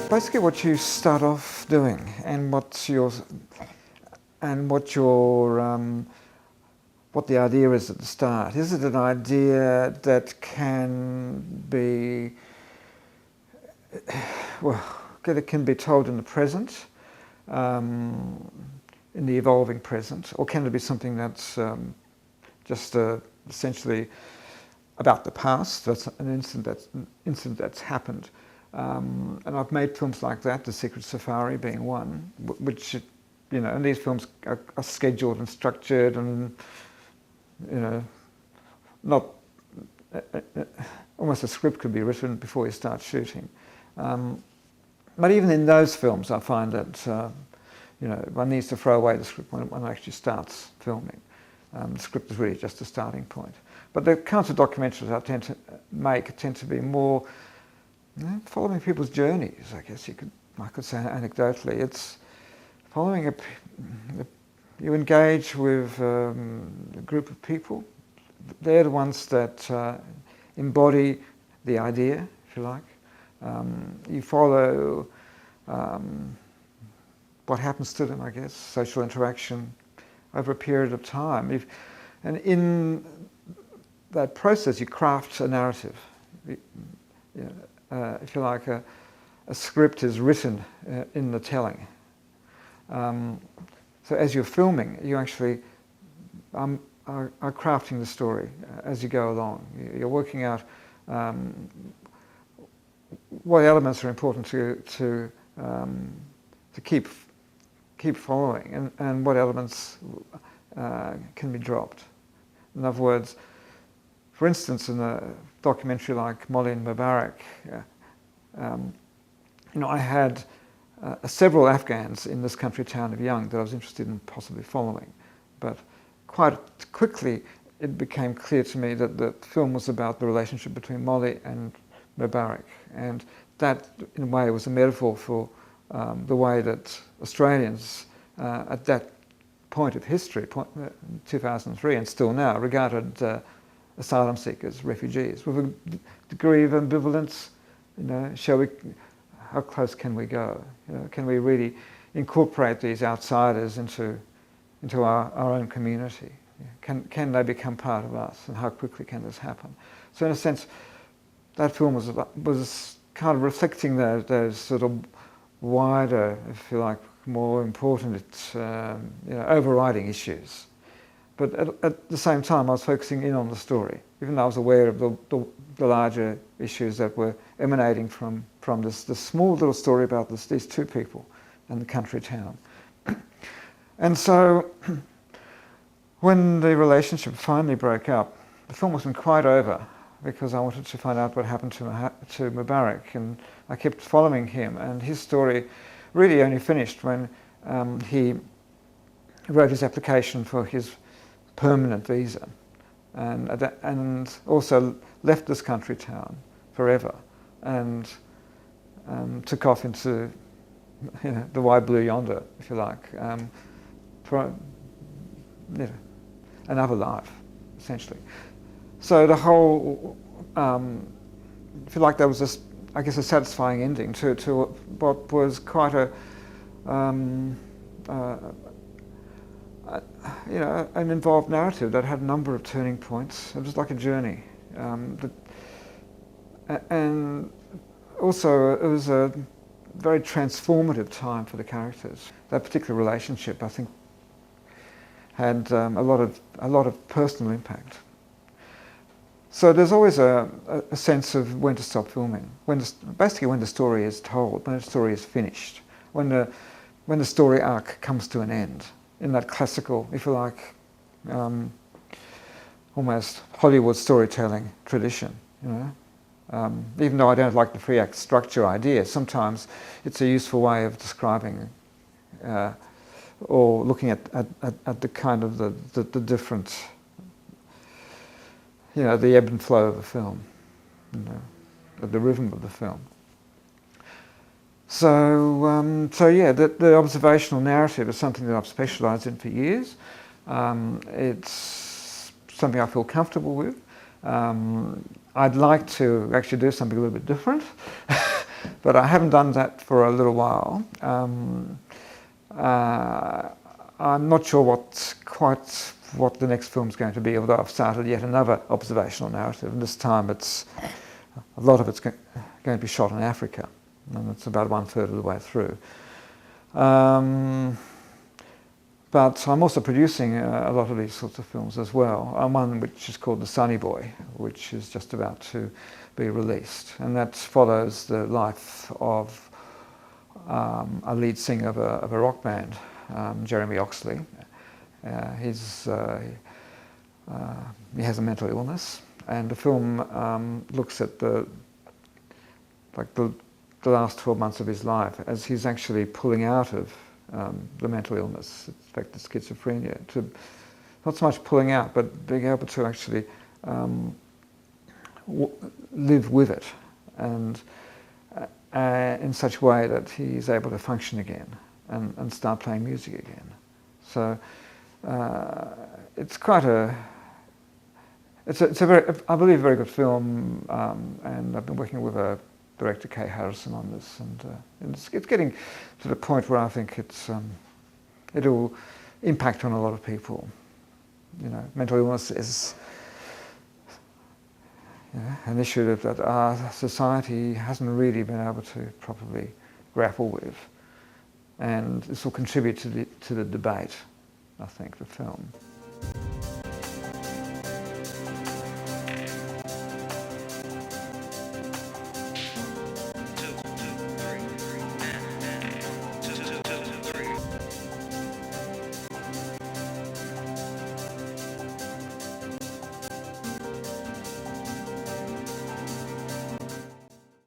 Basically, what you start off doing, and what the idea is at the start. Is it an idea that can be, well, that it can be told in the present, in the evolving present, or can it be something that's just essentially about the past? That's an incident that's happened. And I've made films like that, The Secret Safari being one, which, you know, and these films are scheduled and structured and, you know, not, almost a script could be written before you start shooting. But even in those films, I find that, you know, one needs to throw away the script when one actually starts filming. The script is really just a starting point. But the kinds of documentaries I tend to make tend to be more, you know, following people's journeys, I guess I could say anecdotally. It's following you engage with a group of people. They're the ones that embody the idea, if you like. You follow what happens to them, I guess, social interaction over a period of time. And in that process, you craft a narrative. If you like, a script is written in the telling. So as you're filming, you actually are crafting the story as you go along. You're working out what elements are important to keep following, and what elements can be dropped. In other words, for instance, in a documentary like Molly and Mubarak, you know, I had several Afghans in this country town of Young that I was interested in possibly following, but quite quickly it became clear to me that the film was about the relationship between Molly and Mubarak, and that in a way was a metaphor for the way that Australians at that point of history, 2003 and still now, regarded asylum seekers, refugees, with a degree of ambivalence. You know, how close can we go? You know, can we really incorporate these outsiders into our own community? Can they become part of us, and how quickly can this happen? So in a sense, that film was kind of reflecting those sort of wider, if you like, more important, you know, overriding issues. But at the same time, I was focusing in on the story, even though I was aware of the larger issues that were emanating from this small little story about these two people and the country town. And so, when the relationship finally broke up, the film wasn't quite over, because I wanted to find out what happened to Mubarak, and I kept following him, and his story really only finished when he wrote his application for his permanent visa, and also left this country town forever, and took off into, you know, the wide blue yonder, if you like, for, you know, another life, essentially. So the whole, if you like, there was this, I guess, a satisfying ending to what was quite a, you know, an involved narrative that had a number of turning points. It was like a journey, and also it was a very transformative time for the characters. That particular relationship, I think, had a lot of personal impact. So there's always a sense of when to stop filming, basically when the story is told, when the story is finished, when the story arc comes to an end, in that classical, if you like, almost Hollywood storytelling tradition. You know, even though I don't like the three-act structure idea, sometimes it's a useful way of describing or looking at the kind of the different, you know, the ebb and flow of a film, you know, the rhythm of the film. So, yeah, the observational narrative is something that I've specialised in for years. It's something I feel comfortable with. I'd like to actually do something a little bit different, But I haven't done that for a little while. I'm not sure quite what the next film's going to be, although I've started yet another observational narrative, and this time a lot of it's going to be shot in Africa, and it's about 1/3 of the way through. But I'm also producing a lot of these sorts of films as well. One which is called The Sunny Boy, which is just about to be released, and that follows the life of a lead singer of a rock band, Jeremy Oxley. He has a mental illness, and the film looks at the last 12 months of his life as he's actually pulling out of the mental illness, in fact the schizophrenia, to not so much pulling out, but being able to actually live with it, and in such a way that he's able to function again and start playing music again. So it's quite it's a very, I believe, a very good film, and I've been working with director Kay Harrison on this, and it's getting to the point where I think it'll impact on a lot of people. You know, mental illness is an issue that our society hasn't really been able to properly grapple with, and this will contribute to the debate, I think, the film.